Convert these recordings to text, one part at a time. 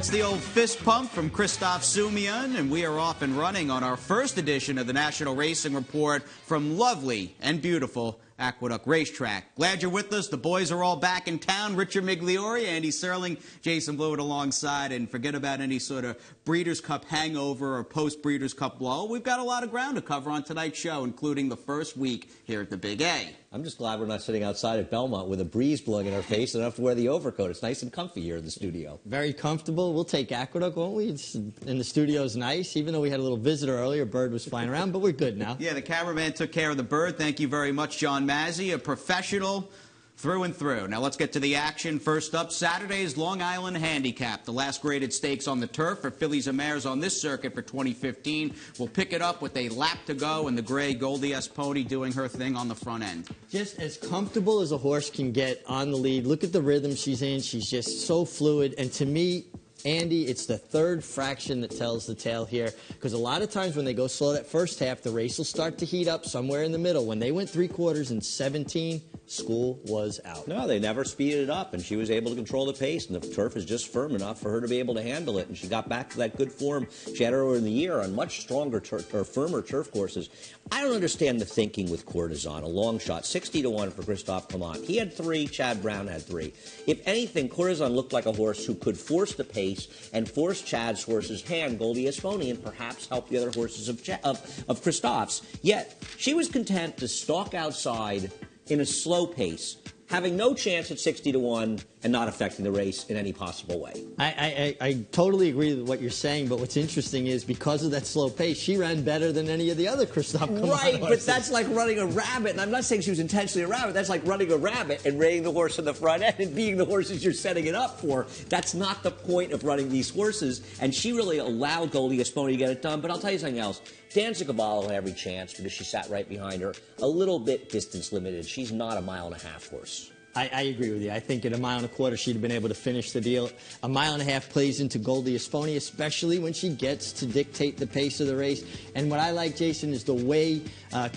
It's the old fist pump from Christophe Soumian, and we are off and running on our first edition of the National Racing Report from lovely and beautiful Aqueduct Racetrack. Glad you're with us. The boys are all back in town. Richard Migliore, Andy Serling, Jason Blewitt alongside, and forget about any sort of Breeders' Cup hangover or post-Breeders' Cup lull. We've got a lot of ground to cover on tonight's show, including the first week here at the Big A. I'm just glad we're not sitting outside at Belmont with a breeze blowing in our face and don't have to wear the overcoat. It's nice and comfy here in the studio. Very comfortable. We'll take Aqueduct, won't we? And the studio's nice, even though we had a little visitor earlier. Bird was flying around, but we're good now. Yeah, the cameraman took care of the bird. Thank you very much, John Mazzi, a professional through and through. Now let's get to the action. First up, Saturday's Long Island Handicap. The last graded stakes on the turf for fillies and mares on this circuit for 2015. We'll pick it up with a lap to go and the gray Goldie S. Pony doing her thing on the front end. Just as comfortable as a horse can get on the lead. Look at the rhythm she's in. She's just so fluid. And to me, Andy, it's the third fraction that tells the tale here, because a lot of times when they go slow that first half, the race will start to heat up somewhere in the middle. When they went 3/4 in 17, school was out. No, they never speeded it up, and she was able to control the pace, and the turf is just firm enough for her to be able to handle it, and she got back to that good form she had earlier in the year on much stronger or firmer turf courses. I don't understand the thinking with Courtesan, a long shot, 60-1 for Christophe Clement. He had 3, Chad Brown had 3. If anything, Courtesan looked like a horse who could force the pace and force Chad's horse's hand, Goldie Esponi, and perhaps help the other horses of Christophe's. Yet, she was content to stalk outside in a slow pace, having no chance at 60-1 and not affecting the race in any possible way. I totally agree with what you're saying, but what's interesting is because of that slow pace, she ran better than any of the other Christophe Clement Right, horses. but that's like running a rabbit, and I'm not saying she was intentionally a rabbit. That's like running a rabbit and reining the horse in the front end and being the horses you're setting it up for. That's not the point of running these horses, and she really allowed Goldie Esponi to get it done. But I'll tell you something else. Danza Cavallo had every chance because she sat right behind her. A little bit distance limited. She's not a 1.5 mile horse. I agree with you. I think at 1.25 miles she'd have been able to finish the deal. 1.5 miles plays into Goldie Esponi, especially when she gets to dictate the pace of the race. And what I like, Jason, is the way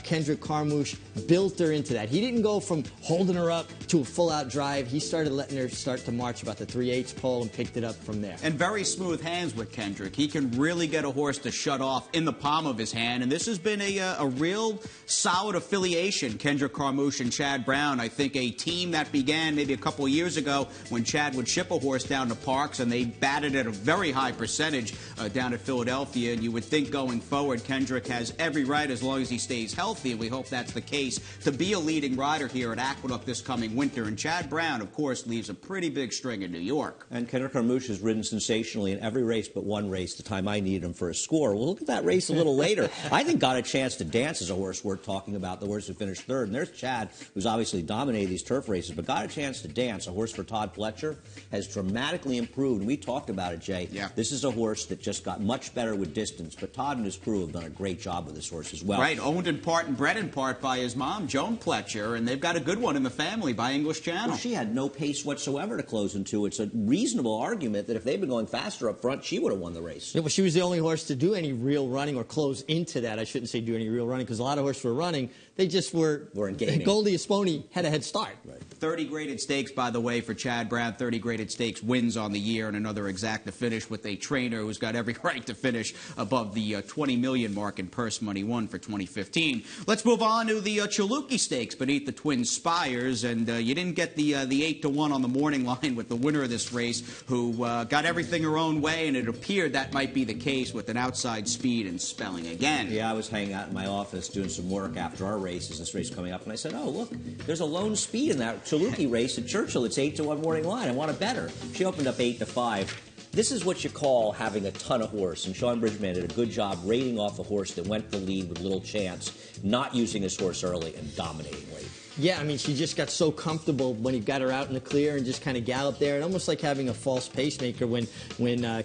Kendrick Carmouche built her into that. He didn't go from holding her up to a full-out drive. He started letting her start to march about the 3/8 pole and picked it up from there. And very smooth hands with Kendrick. He can really get a horse to shut off in the palm of his hand. And this has been a real solid affiliation, Kendrick Carmouche and Chad Brown. I think a team that began maybe a couple of years ago when Chad would ship a horse down to Parks, and they batted at a very high percentage down at Philadelphia. And you would think going forward, Kendrick has every right, as long as he stays healthy, and we hope that's the case, to be a leading rider here at Aqueduct this coming winter. And Chad Brown, of course, leaves a pretty big string in New York. And Kendrick Carmouche has ridden sensationally in every race but one race, the time I needed him for a score. We'll look at that race a little later. I think got a chance to dance as a horse worth talking about, the horse who finished third. And there's Chad, who's obviously dominated these turf races, but got a chance to dance. A horse for Todd Pletcher has dramatically improved. And we talked about it, Jay. Yeah. This is a horse that just got much better with distance, but Todd and his crew have done a great job with this horse as well. Right, owned in part and bred in part by his mom, Joan Pletcher, and they've got a good one in the family by English Channel. Well, she had no pace whatsoever to close into. It's a reasonable argument that if they'd been going faster up front, she would have won the race. Yeah, well, she was the only horse to do any real running or close into that. I shouldn't say do any real running, because a lot of horses were running. They just weren't gaining. Goldie Esponi had a head start. Right. 30 graded stakes, by the way, for Chad Brown. 30 graded stakes wins on the year, and another exacta finish with a trainer who's got every right to finish above the $20 million mark in purse money won for 2015. Let's move on to the Chaluki Stakes beneath the Twin Spires, and you didn't get the 8-1 on the morning line with the winner of this race, who got everything her own way, and it appeared that might be the case with an outside speed and spelling again. Yeah, I was hanging out in my office doing some work after our race, as this race coming up, and I said, oh, look, there's a lone speed in that Chaluki race at Churchill. It's 8-1 morning line. I want it better. She opened up 8-5. This is what you call having a ton of horse, and Sean Bridgman did a good job rating off a horse that went the lead with little chance, not using his horse early and dominating late. Yeah, I mean, she just got so comfortable when he got her out in the clear and just kind of galloped there. And almost like having a false pacemaker when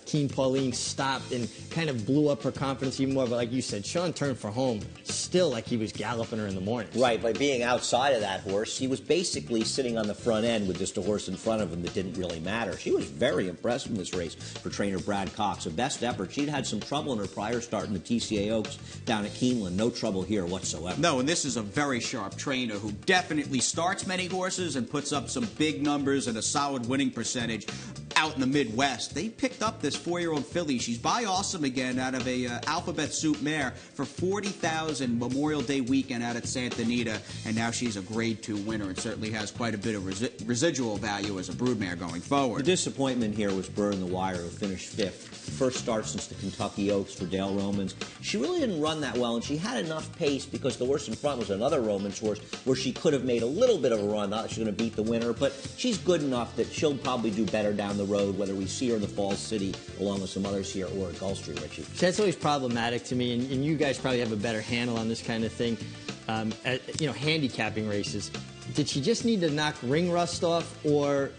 Keen Pauline stopped and kind of blew up her confidence even more. But like you said, Sean turned for home still like he was galloping her in the morning. Right, by being outside of that horse, he was basically sitting on the front end with just a horse in front of him that didn't really matter. She was very impressed in this race for trainer Brad Cox. A best effort. She'd had some trouble in her prior start in the TCA Oaks down at Keeneland. No trouble here whatsoever. No, and this is a very sharp trainer who definitely starts many horses and puts up some big numbers and a solid winning percentage. out in the Midwest. They picked up this 4-year-old filly. She's by Awesome again out of a Alphabet Soup mare for $40,000 Memorial Day weekend out at Santa Anita, and now she's a Grade 2 winner and certainly has quite a bit of residual value as a broodmare going forward. The disappointment here was Burn the Wire, who finished 5th. First start since the Kentucky Oaks for Dale Romans. She really didn't run that well, and she had enough pace because the horse in front was another Romans horse where she could have made a little bit of a run. Not that she's going to beat the winner, but she's good enough that she'll probably do better down the road, whether we see her in the Falls City along with some others here or at Gulfstream, Richie. So that's always problematic to me, and you guys probably have a better handle on this kind of thing. Handicapping races. Did she just need to knock ring rust off, or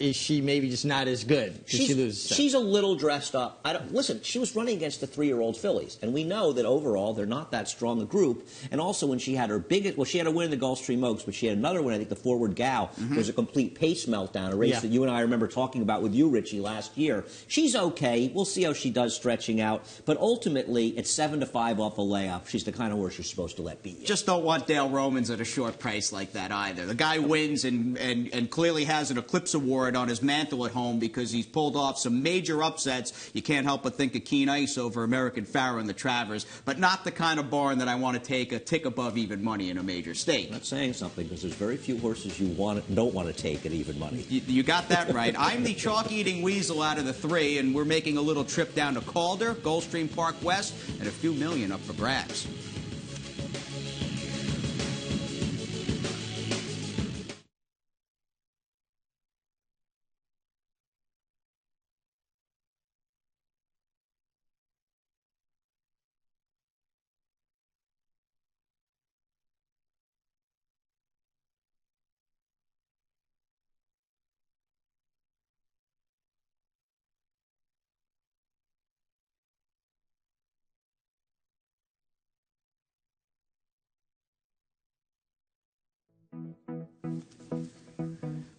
is she maybe just not as good? She's a little dressed up. Listen, she was running against the 3-year-old fillies, and we know that overall they're not that strong a group. And also when she had her biggest, well, she had a win in the Gulfstream Oaks, but she had another one, I think the Forward Gal, was a complete pace meltdown, a race that you and I remember talking about with you, Richie, last year. She's okay. We'll see how she does stretching out. But ultimately, it's 7-5 off a layup. She's the kind of horse you're supposed to let beat you. Just don't want Dale Romans at a short price like that either. The guy wins and clearly has an Eclipse Award on his mantle at home because he's pulled off some major upsets. You can't help but think of Keen Ice over American Pharaoh and the Travers, but not the kind of barn that I want to take a tick above even money in a major stake. That's saying something because there's very few horses you don't want to take at even money. You got that right. I'm the chalk-eating weasel out of the 3, and we're making a little trip down to Calder, Gulfstream Park West, and a few million up for grabs.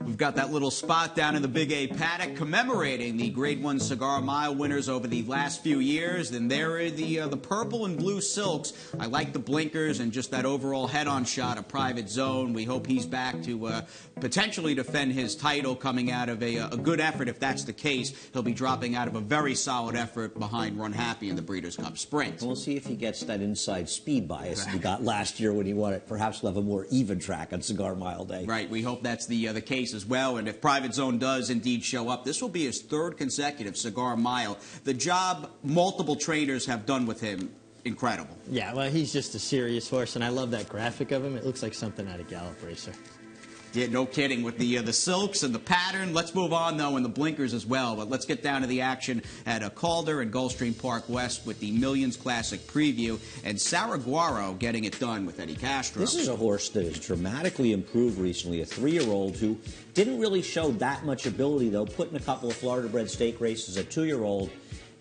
We've got that little spot down in the Big A paddock commemorating the Grade 1 Cigar Mile winners over the last few years. And there are the purple and blue silks. I like the blinkers and just that overall head-on shot of Private Zone. We hope he's back to potentially defend his title coming out of a good effort. If that's the case, he'll be dropping out of a very solid effort behind Run Happy in the Breeders' Cup Sprint. We'll see if he gets that inside speed bias he got last year when he won it. Perhaps he'll have a more even track on Cigar Mile Day. Right. We hope that's the case as well. And if Private Zone does indeed show up, this will be his 3rd consecutive Cigar Mile. The job multiple trainers have done with him, incredible. Yeah, well, he's just a serious horse, and I love that graphic of him. It looks like something out of Gallop Racer. Yeah, no kidding, with the silks and the pattern. Let's move on, though, and the blinkers as well. But let's get down to the action at Calder and Gulfstream Park West with the Millions Classic preview. And Saraguaro getting it done with Eddie Castro. This is a horse that has dramatically improved recently, a 3-year-old who didn't really show that much ability, though, put in a couple of Florida-bred stake races, a 2-year-old.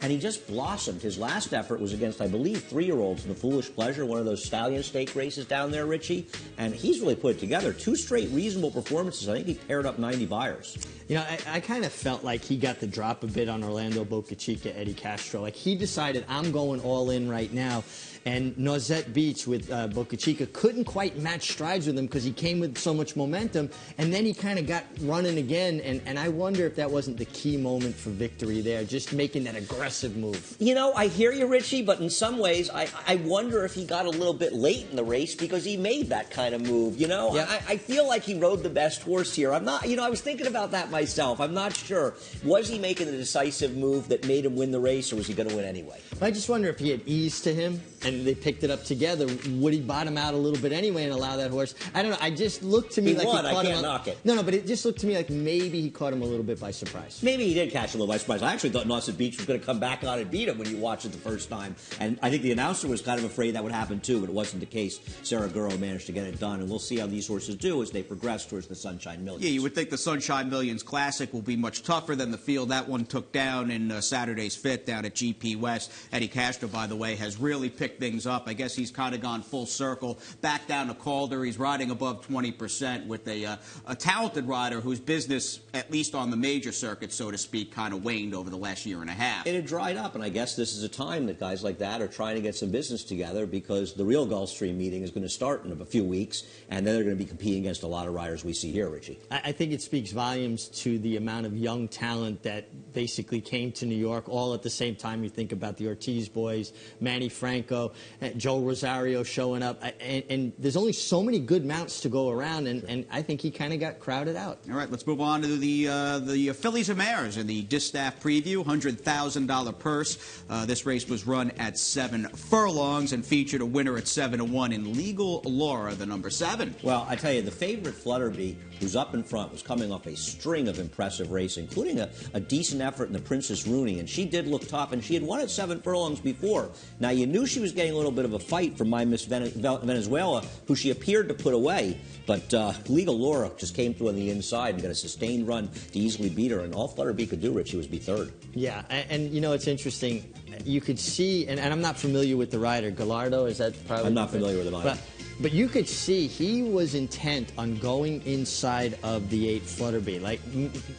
And he just blossomed. His last effort was against, I believe, 3-year-olds in the Foolish Pleasure, one of those stallion stake races down there, Richie. And he's really put it together. 2 straight reasonable performances. I think he paired up 90 buyers. You know, I kind of felt like he got the drop a bit on Orlando Boca Chica, Eddie Castro. Like, he decided, I'm going all in right now. And Noisette Beach with Boca Chica couldn't quite match strides with him because he came with so much momentum. And then he kind of got running again. And I wonder if that wasn't the key moment for victory there, just making that aggressive move. You know, I hear you, Richie, but in some ways, I wonder if he got a little bit late in the race because he made that kind of move, you know? Yeah. I feel like he rode the best horse here. I'm not, you know, I was thinking about that myself. I'm not sure. Was he making the decisive move that made him win the race, or was he going to win anyway? I just wonder if he had ease to him and they picked it up together, would he bottom out a little bit anyway and allow that horse? I don't know. I just looked to me he like won. he caught I him. Can't knock it. No, but it just looked to me like maybe he caught him a little bit by surprise. Maybe he did catch a little by surprise. I actually thought Noisette Beach was going to come back on and beat him when you watched it the first time. And I think the announcer was kind of afraid that would happen too, but it wasn't the case. Saraguaro managed to get it done, and we'll see how these horses do as they progress towards the Sunshine Millions. Yeah, you would think the Sunshine Millions Classic will be much tougher than the field that one took down in Saturday's Fit down at GP West. Eddie Castro, by the way, has really picked things up. I guess he's kind of gone full circle, back down to Calder. He's riding above 20% with a talented rider whose business, at least on the major circuit, so to speak, kind of waned over the last year and a half. It had dried up, and I guess this is a time that guys like that are trying to get some business together because the real Gulfstream meeting is going to start in a few weeks, and then they're going to be competing against a lot of riders we see here, Richie. I think it speaks volumes to the amount of young talent that basically came to New York all at the same time. You think about the Ortiz boys, Manny Franco, Joe Rosario showing up, and there's only so many good mounts to go around, and I think he kind of got crowded out. All right, let's move on to the Fillies and Mares in the Distaff Preview, $100,000 purse. This race was run at 7 furlongs and featured a winner at 7-1 in Legal Laura, the number 7. Well, I tell you, the favorite Flutterby, who's up in front, was coming off a string of impressive racing, including a decent effort in the Princess Rooney, and she did look tough, and she had won at 7 furlongs before. Now, you knew she was getting a little bit of a fight from My Miss Venezuela, who she appeared to put away, but Legal Laura just came through on the inside and got a sustained run to easily beat her, and all Flutterby could do, Richie, was be third. Yeah, and you know, it's interesting. You could see, and I'm not familiar with the rider, Gallardo, is that probably? I'm not familiar with the rider. But you could see he was intent on going inside of the 8 Flutterby. Like,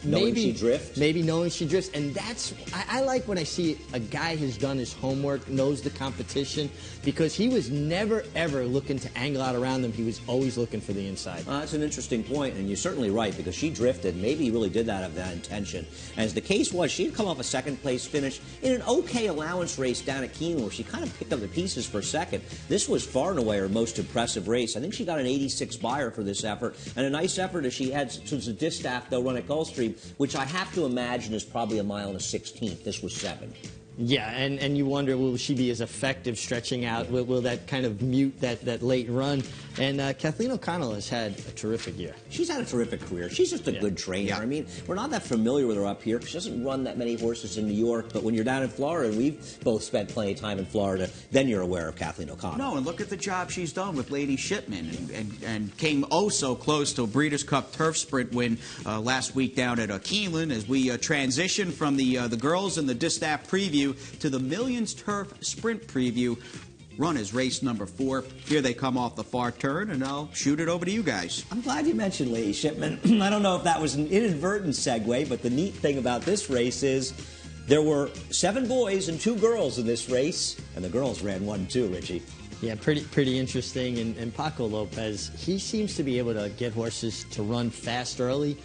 knowing she drifts? Maybe knowing she drifts. And that's, I like when I see a guy who's done his homework, knows the competition, because he was never, ever looking to angle out around them. He was always looking for the inside. That's an interesting point, and you're certainly right, because she drifted. Maybe he really did that of that intention. As the case was, she had come off a second-place finish in an okay allowance race down at Keeneland, where she kind of picked up the pieces for second. This was far and away her most impressive race. I think she got an 86 buyer for this effort, and a nice effort as she had since the Distaff they'll run at Gulfstream, which I have to imagine is probably a mile and a 16th. This was 7. Yeah, and you wonder, will she be as effective stretching out? Will that kind of mute that late run? And Kathleen O'Connell has had a terrific year. She's had a terrific career. She's just a good trainer. I mean, we're not that familiar with her up here because she doesn't run that many horses in New York. But when you're down in Florida, and we've both spent plenty of time in Florida, then you're aware of Kathleen O'Connell. No, and look at the job she's done with Lady Shipman and came oh so close to a Breeders' Cup Turf Sprint win last week down at Keeneland as we transition from the girls in the Distaff Preview to the Millions Turf Sprint Preview. Run is race number 4. Here they come off the far turn, and I'll shoot it over to you guys. I'm glad you mentioned Lady Shipman. I don't know if that was an inadvertent segue, but the neat thing about this race is there were 7 boys and 2 girls in this race, and the girls ran 1-2, Richie. Yeah, pretty interesting. And Paco Lopez, he seems to be able to get horses to run fast early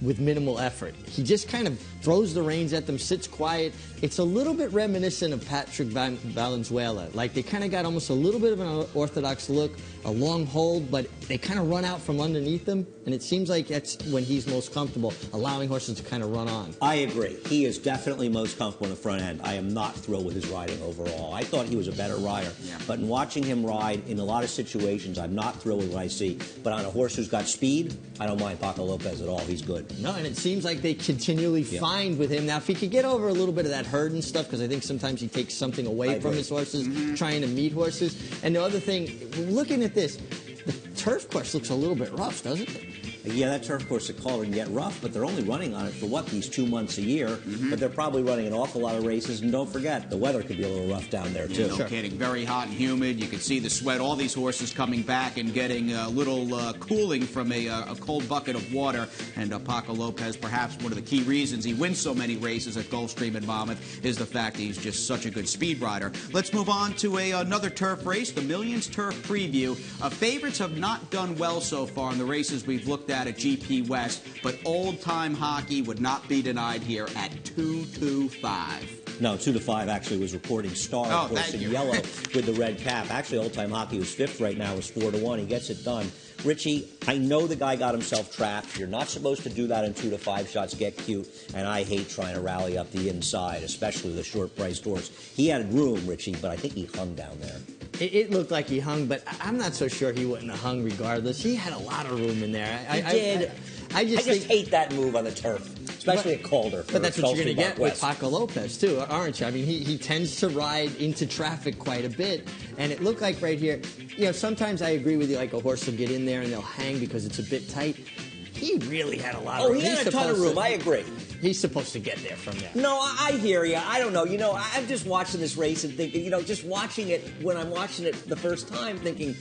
with minimal effort. He just kind of throws the reins at them, sits quiet. It's a little bit reminiscent of Patrick Valenzuela. Like, they kind of got almost a little bit of an orthodox look, a long hold, but they kind of run out from underneath them, and it seems like that's when he's most comfortable, allowing horses to kind of run on. I agree. He is definitely most comfortable in the front end. I am not thrilled with his riding overall. I thought he was a better rider, but in watching him ride in a lot of situations, I'm not thrilled with what I see. But on a horse who's got speed, I don't mind Paco Lopez at all. He's good. No, and it seems like they continually find with him. Now, if he could get over a little bit of that herd and stuff, because I think sometimes he takes something away from his horses, trying to meet horses. And the other thing, looking at this, the turf course looks a little bit rough, doesn't it? Yeah, that turf course at Calder can get rough, but they're only running on it for, these 2 months a year? But they're probably running an awful lot of races, and don't forget, the weather could be a little rough down there, too. No kidding. Very hot and humid. You can see the sweat. All these horses coming back and getting a little cooling from a cold bucket of water. And Paco Lopez, perhaps one of the key reasons he wins so many races at Gulfstream and Monmouth is the fact that he's just such a good speed rider. Let's move on to another turf race, the Millions Turf Preview. Favorites have not done well so far in the races we've looked at GP West, but old-time hockey would not be denied here at 2-2-5. No, 2-5 actually was reporting Star, of course, in yellow with the red cap. Actually, old-time hockey was 5th right now, is 4-1. He gets it done. Richie, I know the guy got himself trapped. You're not supposed to do that in 2-5 shots, get cute, and I hate trying to rally up the inside, especially the short-priced horse. He had room, Richie, but I think he hung down there. It looked like he hung, but I'm not so sure he wouldn't have hung regardless. He had a lot of room in there. He did. I just hate that move on the turf, especially at Calder. But that's what you're going to get with Paco Lopez, too, aren't you? I mean, he tends to ride into traffic quite a bit, and it looked like right here, sometimes I agree with you, like a horse will get in there and they'll hang because it's a bit tight. He really had a lot of room. Oh, he had a ton of room. I agree. he's supposed to get there from there. No, I hear you. I don't know. You know, I'm just watching this race and thinking, you know, just watching it when I'm watching it the first time, thinking,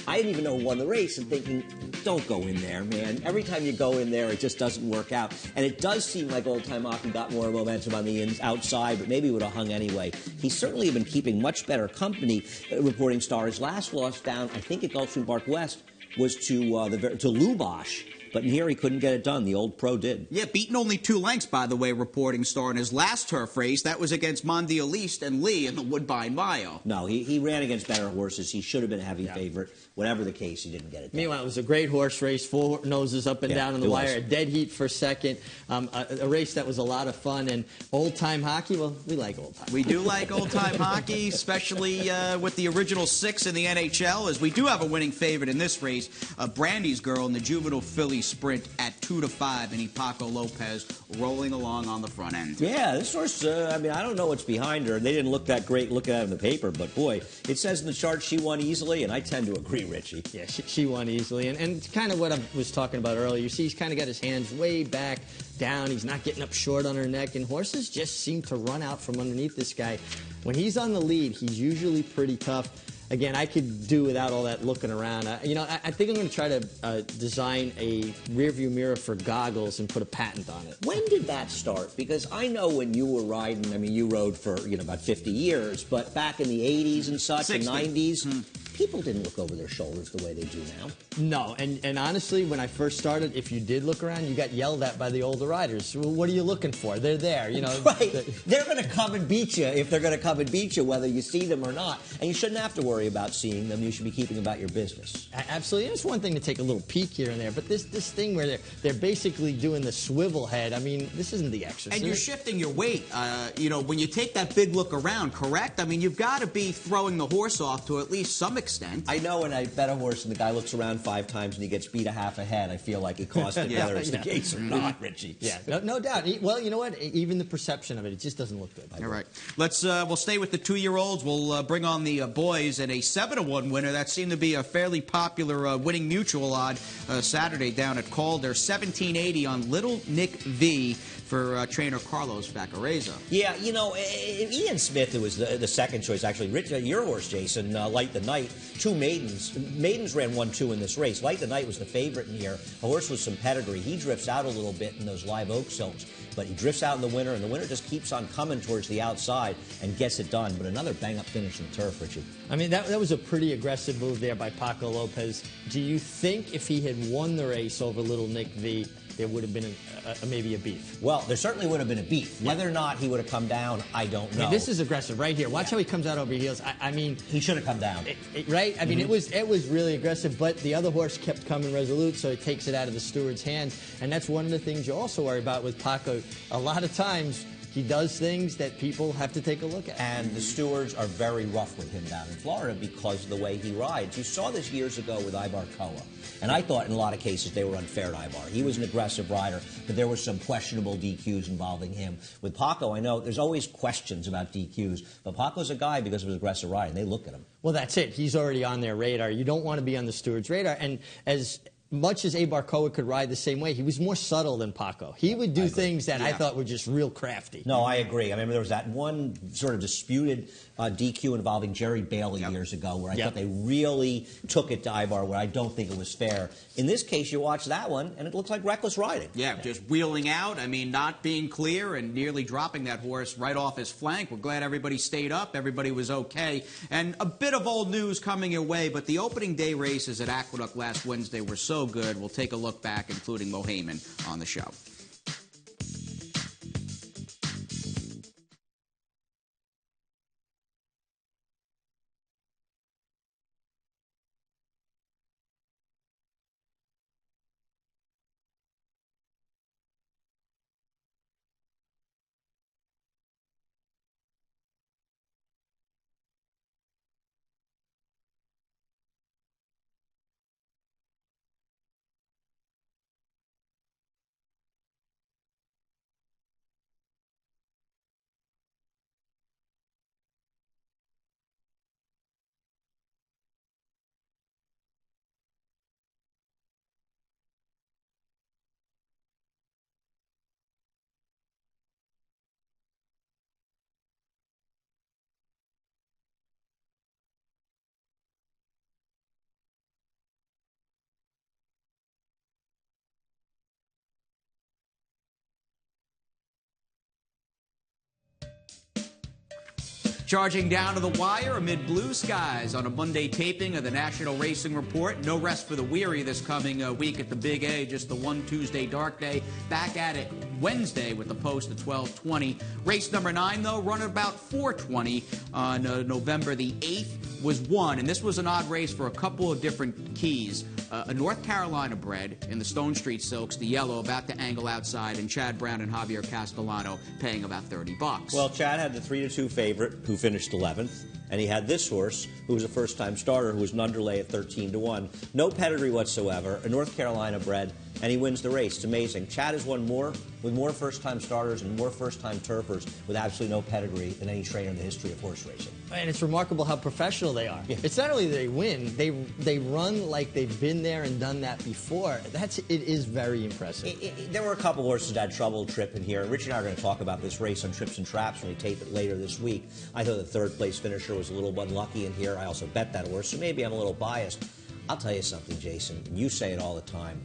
I didn't even know who won the race, and thinking, don't go in there, man. Every time you go in there, it just doesn't work out. And it does seem like Old Time Hockey got more momentum on the outside, but maybe would have hung anyway. He's certainly been keeping much better company, reporting star. His last loss down, I think at Gulfstream Park West, was to Lubosh. But in here, he couldn't get it done. The old pro did. Yeah, beaten only 2 lengths, by the way, reporting star in his last turf race. That was against Mondialiste and Lee in the Woodbine Mile. No, he ran against better horses. He should have been a heavy favorite. Whatever the case, he didn't get it done. Meanwhile, it was a great horse race. 4 noses up and down on the wire. A dead heat for second. A race that was a lot of fun. And old-time hockey, well, we like old-time. We do like old-time hockey, especially with the original 6 in the NHL, as we do have a winning favorite in this race. Brandy's Girl in the Juvenile Philly Sprint at 2-5, and Paco Lopez rolling along on the front end. Yeah, this horse, I mean, I don't know what's behind her. They didn't look that great looking at it in the paper, but boy, it says in the chart she won easily, and I tend to agree, Richie. Yeah, she won easily. And kind of what I was talking about earlier, you see he's kind of got his hands way back down. He's not getting up short on her neck, and horses just seem to run out from underneath this guy. When he's on the lead, he's usually pretty tough. Again, I could do without all that looking around. I think I'm going to try to design a rearview mirror for goggles and put a patent on it. When did that start? Because I know when you were riding, I mean, you rode for, about 50 years, but back in the 80s and such, 60. and 90s, people didn't look over their shoulders the way they do now. No, and honestly, when I first started, if you did look around, you got yelled at by the older riders. Well, what are you looking for? They're there, Right. They're going to come and beat you if they're going to come and beat you, whether you see them or not. And you shouldn't have to worry about seeing them. You should be keeping about your business. Absolutely. It's one thing to take a little peek here and there, but this thing where they're basically doing the swivel head, I mean, this isn't The Exorcist. And you're shifting your weight, when you take that big look around, correct? I mean, you've got to be throwing the horse off to at least some extent. I know when I bet a horse and the guy looks around 5 times and he gets beat a half a head, I feel like it cost him whether it's the case or not, Richie. Yeah, no doubt. Well, you know what? Even the perception of it just doesn't look good. All right. We'll stay with the 2-year-olds. We'll bring on the boys, and a 7-1 winner. That seemed to be a fairly popular winning mutual odd Saturday down at Calder. 1780 on Little Nick V for trainer Carlos Vacareza. Yeah, Ian Smith, who was the second choice, actually. Your horse, Jason, Light the Night, 2 maidens. Maidens ran 1-2 in this race. Light the Night was the favorite in here. A horse with some pedigree. He drifts out a little bit in those live oak silks, but he drifts out in the winter, and the winter just keeps on coming towards the outside and gets it done. But another bang-up finish in the turf, Richie. I mean, that was a pretty aggressive move there by Paco Lopez. Do you think if he had won the race over Little Nick V, there would have been maybe a beef? Well, there certainly would have been a beef. Whether or not he would have come down, I don't know. I mean, this is aggressive right here. Watch how he comes out over heels. I mean, he should have come down. Right? I mean, it was really aggressive, but the other horse kept coming resolute, so it takes it out of the steward's hands. And that's one of the things you also worry about with Paco. A lot of times, he does things that people have to take a look at. And the stewards are very rough with him down in Florida because of the way he rides. You saw this years ago with Ibar Koa. And I thought in a lot of cases they were unfair to Ibar. He was an aggressive rider, but there were some questionable DQs involving him. With Paco, I know there's always questions about DQs, but Paco's a guy because of his aggressive riding. They look at him. Well, that's it. He's already on their radar. You don't want to be on the steward's radar. And as much as Ibar Koa could ride the same way, he was more subtle than Paco. He would do things that I thought were just real crafty. No, I agree. I remember there was that one sort of disputed DQ involving Jerry Bailey years ago where I thought they really took it to Ibar where I don't think it was fair. In this case, you watch that one, and it looks like reckless riding. Yeah, just wheeling out. I mean, not being clear and nearly dropping that horse right off his flank. We're glad everybody stayed up. Everybody was okay. And a bit of old news coming your way, but the opening day races at Aqueduct last Wednesday were so good. We'll take a look back, including Mo Heyman on the show. Charging down to the wire amid blue skies on a Monday taping of the National Racing Report. No rest for the weary this coming week at the Big A, just the one Tuesday dark day. Back at it Wednesday with the post at 12:20. Race number 9, though, run at about 4:20 on November the 8th, was won. And this was an odd race for a couple of different keys. A North Carolina bred in the Stone Street Silks, the yellow, about to angle outside, and Chad Brown and Javier Castellano paying about $30. Well, Chad had the 3-2 favorite, who finished 11th, and he had this horse, who was a first-time starter, who was an underlay at 13-1. No pedigree whatsoever, a North Carolina bred, and he wins the race. It's amazing. Chad has won more with more first-time starters and more first-time turfers with absolutely no pedigree than any trainer in the history of horse racing. And it's remarkable how professional they are. Yeah. It's not only they win, they run like they've been there and done that before. It is very impressive. There were a couple horses that had trouble tripping here. Richard and I are going to talk about this race on Trips and Traps when we tape it later this week. I thought the third-place finisher was a little unlucky in here. I also bet that horse, so maybe I'm a little biased. I'll tell you something, Jason, and you say it all the time.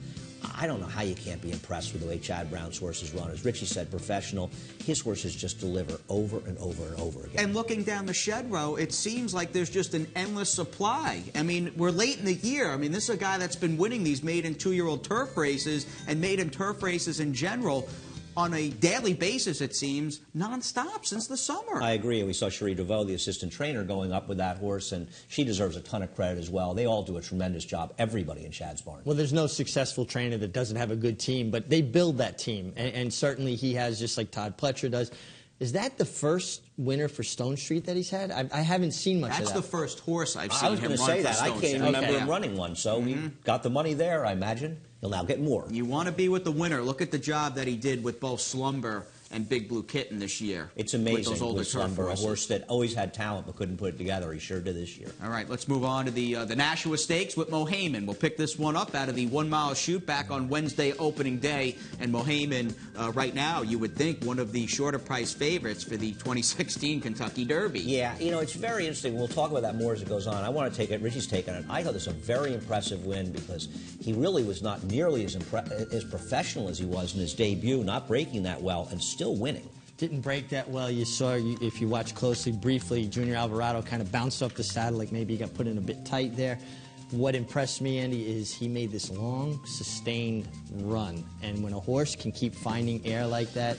I don't know how you can't be impressed with the way Chad Brown's horses run. As Richie said, professional. His horses just deliver over and over and over again. And looking down the shed row, it seems like there's just an endless supply. I mean, we're late in the year. I mean, this is a guy that's been winning these maiden 2-year-old turf races and maiden turf races in general on a daily basis, it seems, nonstop since the summer. I agree. We saw Cherie DeVoe, the assistant trainer, going up with that horse, and she deserves a ton of credit as well. They all do a tremendous job, everybody in Chad's barn. Well, there's no successful trainer that doesn't have a good team, but they build that team, and certainly he has, just like Todd Pletcher does. Is that the first winner for Stone Street that he's had? I haven't seen much of that. That's the first horse I've seen I was him going to run say for that. I Stone can't Street. remember him running one, so he got the money there, I imagine. He'll now get more. You want to be with the winner. Look at the job that he did with both Slumber and Big Blue Kitten this year. It's amazing with those older with Slumber, a horses. horse that always had talent but couldn't put it together. He sure did this year. All right, let's move on to the Nashua Stakes with Mohaymen. We'll pick this one up out of the 1 mile shoot back on Wednesday opening day. And Mohaymen, right now, you would think one of the shorter price favorites for the 2016 Kentucky Derby. Yeah, you know, it's very interesting. We'll talk about that more as it goes on. I want to take it. Richie's taken it. I thought this was a very impressive win because he really was not nearly as professional as he was in his debut, not breaking that well and still winning. Didn't break that well. You saw, if you watch closely, briefly, Junior Alvarado kind of bounced off the saddle, like maybe he got put in a bit tight there. What impressed me, Andy, is he made this long, sustained run. And when a horse can keep finding air like that,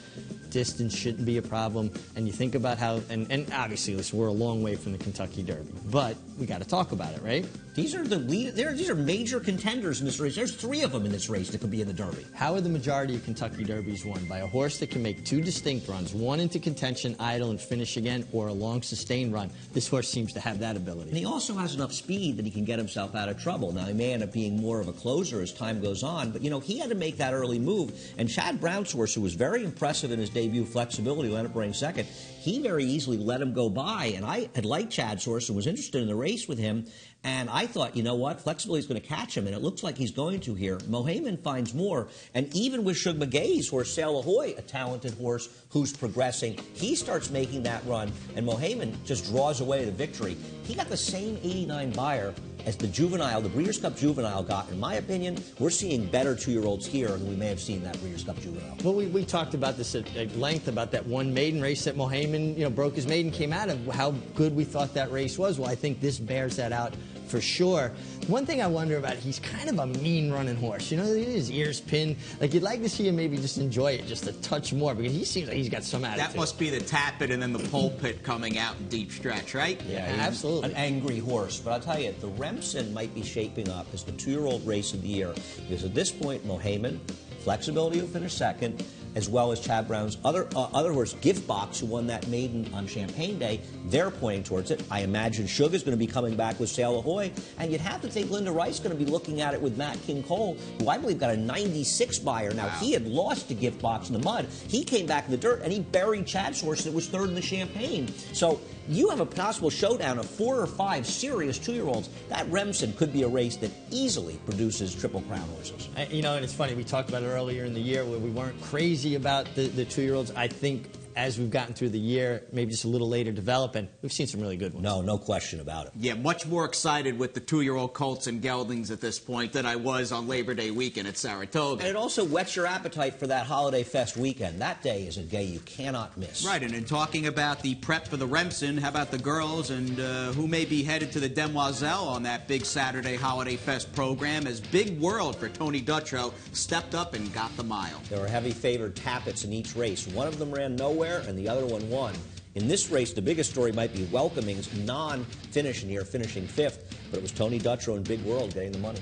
distance shouldn't be a problem. And you think about how, and obviously, listen, we're a long way from the Kentucky Derby, but we got to talk about it, right? These are these are major contenders in this race. There's 3 of them in this race that could be in the Derby. How are the majority of Kentucky Derbies won? By a horse that can make 2 distinct runs, one into contention, idle, and finish again, or a long, sustained run. This horse seems to have that ability. And he also has enough speed that he can get himself out of trouble. Now, he may end up being more of a closer as time goes on, but, you know, he had to make that early move. And Chad Brown's horse, who was very impressive in his debut, Flexibility, who ended up running second, he very easily let him go by. And I had liked Chad's horse and was interested in the race with him. And I thought, you know what, Flexibility is going to catch him, and it looks like he's going to here. Mohaymen finds more, and even with Shug McGay's horse, Sail Ahoy, a talented horse who's progressing, he starts making that run, and Mohaymen just draws away the victory. He got the same 89 buyer as the Juvenile, the Breeders' Cup Juvenile got. In my opinion, we're seeing better 2-year-olds here than we may have seen that Breeders' Cup Juvenile. Well, we talked about this at length, about that one maiden race that Mohaymen, broke his maiden, came out of, how good we thought that race was. Well, I think this bears that out for sure. One thing I wonder about, he's kind of a mean running horse. You know, his ears pinned. Like, you'd like to see him maybe just enjoy it just a touch more, because he seems like he's got some attitude. That must be the tappet and then the pulpit coming out in deep stretch, right? Yeah, absolutely. An angry horse. But I'll tell you, the Remsen might be shaping up as the 2-year-old race of the year, because at this point, Mohaymen, Flexibility, who finished second, as well as Chad Brown's other horse, Gift Box, who won that maiden on Champagne Day, they're pointing towards it. I imagine Shug is going to be coming back with Sail Ahoy, and you'd have to think Linda Rice is going to be looking at it with Matt King Cole, who I believe got a 96 buyer. Now, He had lost to Gift Box in the mud. He came back in the dirt, and he buried Chad's horse that was third in the Champagne. So you have a possible showdown of 4 or 5 serious 2-year-olds. That Remsen could be a race that easily produces Triple Crown horses. And it's funny, we talked about it earlier in the year where we weren't crazy about the 2-year-olds. I think as we've gotten through the year, maybe just a little later developing, we've seen some really good ones. No question about it. Yeah, much more excited with the 2-year-old colts and geldings at this point than I was on Labor Day weekend at Saratoga. And it also whets your appetite for that Holiday Fest weekend. That day is a day you cannot miss. Right, and in talking about the prep for the Remsen, how about the girls and who may be headed to the Demoiselle on that big Saturday Holiday Fest program, as Big World for Tony Dutrow stepped up and got the mile. There were heavy favored tappets in each race. One of them ran nowhere and the other one won. In this race, the biggest story might be Welcoming's non-finish in here, finishing 5th, but it was Tony Dutrow and Big World getting the money.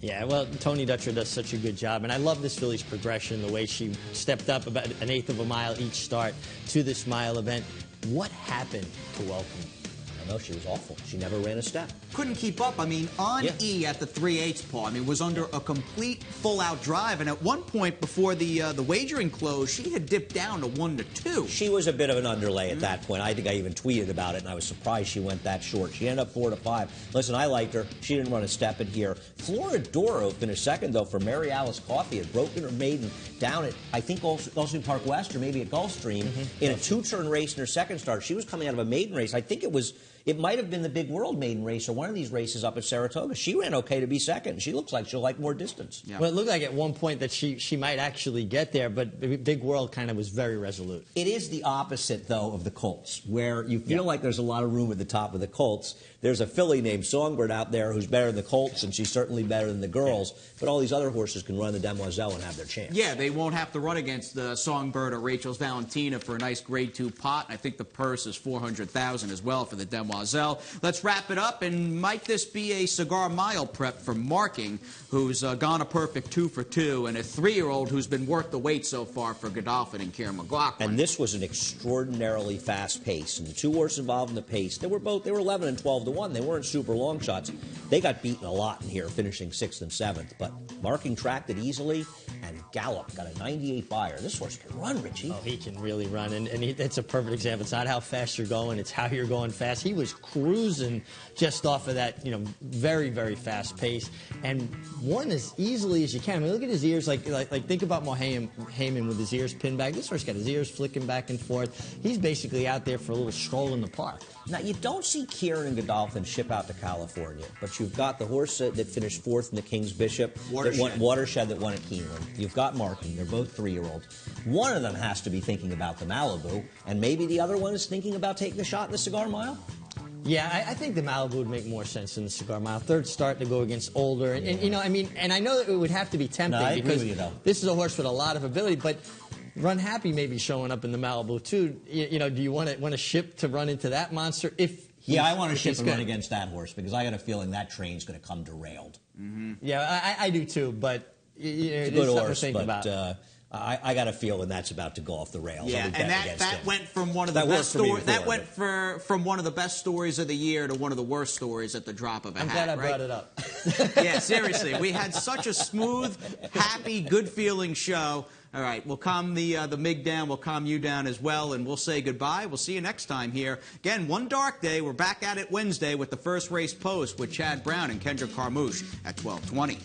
Yeah, well, Tony Dutrow does such a good job, and I love this filly's progression, the way she stepped up about 1/8 of a mile each start to this mile event. What happened to Welcoming? No, she was awful. She never ran a step. Couldn't keep up. I mean, on E at the 3/8 paw, I mean, was under a complete full-out drive. And at one point before the wagering closed, she had dipped down to 1-2. She was a bit of an underlay at that point. I think I even tweeted about it, and I was surprised she went that short. She ended up 4-5. Listen, I liked her. She didn't run a step in here. Floridoro finished second, though, for Mary Alice Coffey. Had broken her maiden down at, I think, Gulfstream Park West or maybe at Gulfstream in a 2-turn race in her second start. She was coming out of a maiden race. I think it might have been the Big World maiden race or one of these races up at Saratoga. She ran okay to be second. She looks like she'll like more distance. Yeah. Well, it looked like at one point that she might actually get there, but Big World kind of was very resolute. It is the opposite, though, of the Colts, where you feel like there's a lot of room at the top of the Colts. There's a filly named Songbird out there who's better than the Colts, and she's certainly better than the girls. But all these other horses can run the Demoiselle and have their chance. Yeah, they won't have to run against the Songbird or Rachel's Valentina for a nice Grade 2 pot. I think the purse is $400,000 as well for the Demoiselle. Let's wrap it up, and might this be a Cigar Mile prep for Marking, who's gone a perfect 2 for 2, and a 3-year-old who's been worth the wait so far for Godolphin and Kieran McLaughlin. And this was an extraordinarily fast pace, and the two horses involved in the pace, they were 11 and 12 to 1. They weren't super long shots. They got beaten a lot in here, finishing 6th and 7th, but Marking tracked it easily, and Gallop got a 98 buyer. This horse can run, Richie. Oh, he can really run, and it's a perfect example. It's not how fast you're going, it's how you're going fast. He was cruising just off of that, very, very fast pace, and won as easily as you can. I mean, look at his ears. Like think about Heyman with his ears pinned back. This horse got his ears flicking back and forth. He's basically out there for a little stroll in the park. Now, you don't see Kieran and Godolphin ship out to California, but you've got the horse that finished 4th in the King's Bishop, Watershed that won at Keeneland. You've got Marking. They're both 3-year-olds. One of them has to be thinking about the Malibu, and maybe the other one is thinking about taking a shot in the Cigar Mile. Yeah, I think the Malibu would make more sense than the Cigar Mile. Third start to go against older, and I know that it would have to be tempting because this is a horse with a lot of ability, but Run Happy may be showing up in the Malibu too. Do you want to ship to run into that monster? I want to ship and run against that horse because I got a feeling that train's going to come derailed. Yeah, I do too, but it's a good horse, but I got a feeling that's about to go off the rails. Yeah, and that went from one of the best stories. That went from one of the best stories of the year to one of the worst stories at the drop of a hat. I'm glad I brought it up. Yeah, seriously, we had such a smooth, happy, good-feeling show. All right, we'll calm the Mig down. We'll calm you down as well, and we'll say goodbye. We'll see you next time here. Again, one dark day. We're back at it Wednesday with the first race post with Chad Brown and Kendra Carmouche at 12:20.